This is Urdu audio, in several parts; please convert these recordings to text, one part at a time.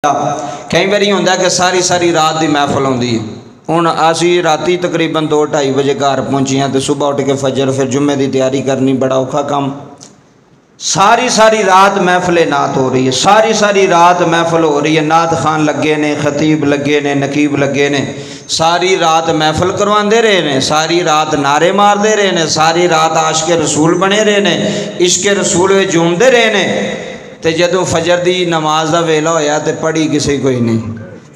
کئی باری ہوتا ہے کہ ساری ساری رات کی محفل آتی ہے۔ ہوں اسی راتی تقریباً 2-2:30 بجے گھر پہنچی ہیں تو صبح اٹھ کے فجر پھر جمعے کی تیاری کرنی بڑا اوکھا کام۔ ساری ساری رات محفل نعت ہو رہی ہے، ساری ساری رات محفل ہو رہی ہے، نعت خان لگے نے، خطیب لگے نے، نقیب لگے نے، ساری رات محفل کرواندے رہے نے، ساری رات نعرے ماردے رہے نے، ساری رات عاشق رسول بنے رہے نے، عشق رسول میں جھومدے رہے نے۔ تے جدوں فجر دی نماز دا ویلا ہویا تے پڑھی کسے کوئی نہیں،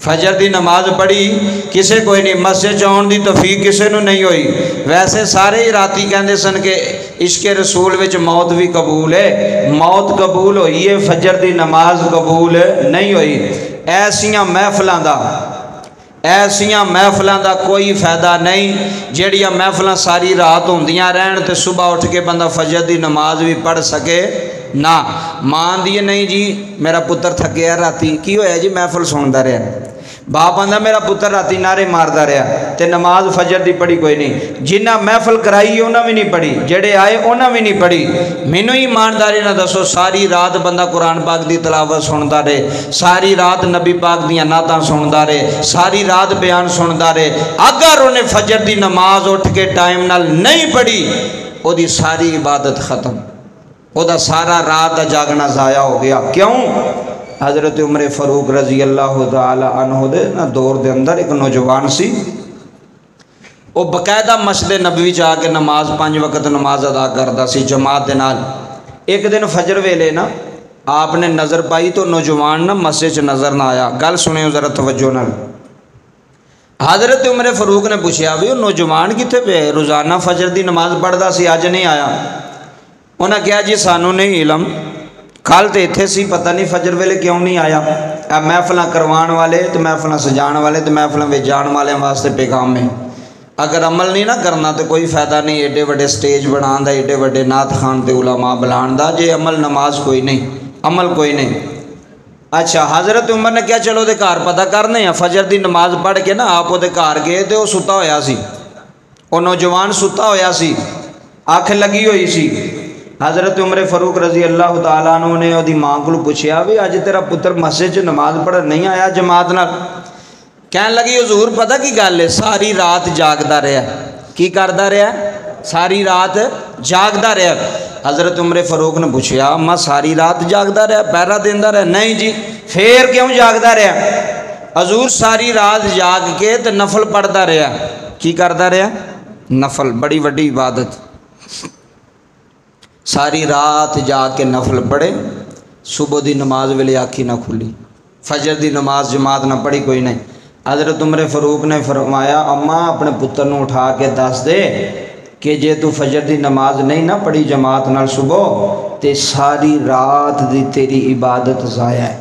فجر دی نماز پڑھی کسے کوئی نہیں، مسجد جاؤن دی توفیق کسے نو نہیں ہوئی۔ ویسے سارے ہی راتی کہندے سن کہ عشق رسول وچ موت بھی قبول ہے، موت قبول ہوئی ہے، فجر دی نماز قبول نہیں ہوئی۔ ایسیاں محفلاں دا کوئی فائدہ نہیں جیڑیاں محفلاں ساری رات ہوندیاں رہن تے صبح اٹھ کے بندہ فجر دی نماز بھی پڑھ سکے نہ۔ مان دیے نہیں جی میرا پتر تھکیا راتی، کی ہویا جی محفل سندا رہا، باپ آندا میرا پتر راتی نعرے ماردا رہا تے نماز فجر دی پڑھی کوئی نہیں۔ جنہ محفل کرائی انہاں بھی نہیں پڑھی، جڑے آئے انہاں بھی نہیں پڑھی۔ مینوں ایمانداری نہ دسو ساری رات بندہ قرآن پاک دی تلاوت سندا رہے، ساری رات نبی پاک دیاں نعتاں سندا رہے، ساری رات بیان سندا رہے، اگر انہیں فجر دی نماز اٹھ کے ٹائم نال نہیں پڑھی او دی ساری عبادت ختم، او دا سارا رات دا جاگنا ضائع ہو گیا۔ کیوں؟ حضرت عمر فاروق رضی اللہ تعالی عنہ دے دور دے اندر ایک نوجوان سی، وہ باقاعدہ مسجد نبوی جا کے نماز 5 وقت نماز ادا کردا سی جماعت دے نال۔ ایک دن فجر ویلے نا آپ نے نظر پائی تو نوجوان نا مسجد نظر نہ آیا۔ گل سنیں ذرا توجہ نال۔ حضرت عمر فاروق نے پوچھا بھی وہ نوجوان کتنے پہ، روزانہ فجر دی نماز پڑھدا سی اج نہیں آیا؟ انہاں کہا جی سانوں نہیں علم، کل تو اتنے سی پتہ نہیں فجر ویلے کیوں نہیں آیا۔ محفلاں کروان والے تو محفلاں سجان والے تو محفلاں وچ جان والے واسطے پیغام ہے، اگر عمل نہیں نہ کرنا تو کوئی فائدہ نہیں ایڈے وڈے سٹیج بنان دا، ایڈے وڈے نعت خان تے علماء بلان دا، جے عمل نماز کوئی نہیں، عمل کوئی نہیں۔ اچھا حضرت عمر نے کیا چلو دے گھر پتہ کرنے ہیں۔ فجر دی نماز پڑھ کے نا آپ دے گھر گئے تے وہ ستا ہویا سی، وہ نوجوان ستا ہویا سی، اکھ لگی ہوئی سی۔ حضرت عمر فاروق رضی اللہ تعالیٰ عنہ نے وہ ماں کو پوچھا بھی اج تیرا پتر مسجد نماز پڑھ نہیں آیا جماعت نال؟ کہن لگی حضور پتہ کی گل ہے، ساری رات جاگدا رہا۔ کی کردا رہا؟ ساری رات جاگدا رہا۔ حضرت عمر فاروق نے پوچھا میں ساری رات جاگدا رہا، پہرا دیندا رہا؟ نہیں جی، پھر کیوں جاگدا رہا؟ حضور ساری رات جاگ کے تے نفل پڑھدا رہا۔ کی کردا رہا؟ نفل، بڑی وڈی عبادت۔ ساری رات جا کے نفل پڑھے، صبح دی نماز ویلے آکھی نہ کھلی، فجر دی نماز جماعت نہ پڑھی کوئی نہیں۔ حضرت عمر فاروق نے فرمایا اماں اپنے پتر نو اٹھا کے دس دے کہ جے تو فجر دی نماز نہیں نہ پڑھی جماعت نال صبح تے ساری رات دی تیری عبادت ضائع ہے،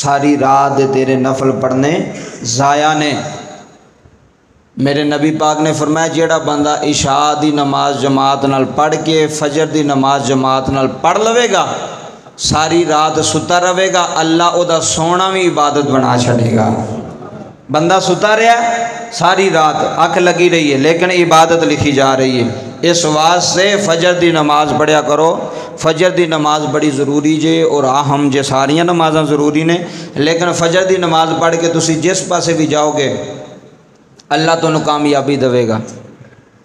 ساری رات دے تیرے نفل پڑھنے ضائع نے۔ میرے نبی پاک نے فرمایا جیڑا بندہ عشاء دی نماز جماعت نال پڑھ کے فجر دی نماز جماعت نال پڑھ لوے گا، ساری رات ستا رہے گا، اللہ او دا سونا بھی عبادت بنا چھڑے گا۔ بندہ ستا رہا ساری رات اکھ لگی رہی ہے لیکن عبادت لکھی جا رہی ہے۔ اس واسطے فجر دی نماز پڑھیا کرو، فجر دی نماز بڑی ضروری جے اور اہم جے، ساریاں نمازاں ضروری نے لیکن فجر دی نماز پڑھ کے تسی جس پاسے بھی جاؤ گے اللہ تو کامیابی دے گا،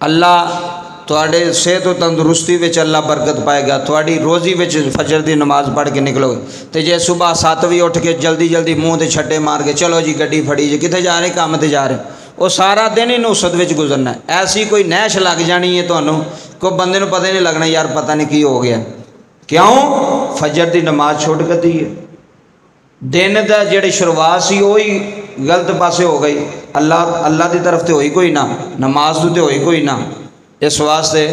اللہ تواڈے صحت و تندرستی وچ اللہ برکت پائے گا، تواڈی روزی وچ فجر دی نماز پڑھ کے نکلو گے۔ تے جے صبح 7 بجے اٹھ کے جلدی جلدی منہ تے چھٹے مار کے چلو جی گڈی پھڑی جی کتے جا رہے کام تے جا رہے، وہ سارا دن ہی نوست وچ گزرنا ہے۔ ایسی کوئی نیش لگ جانی ہے تانوں کوئی بندے نو پتہ نہیں لگنا یار پتہ نہیں کی ہو گیا، کیوں؟ فجر دی نماز چھوٹ گئی ہے، دن دا جڑی شروعات سی وہی غلط پاسے ہو گئی، اللہ دی طرف تے ہوئی کوئی نہ، نماز تو تے ہوئی کوئی نہ۔ اس واسطے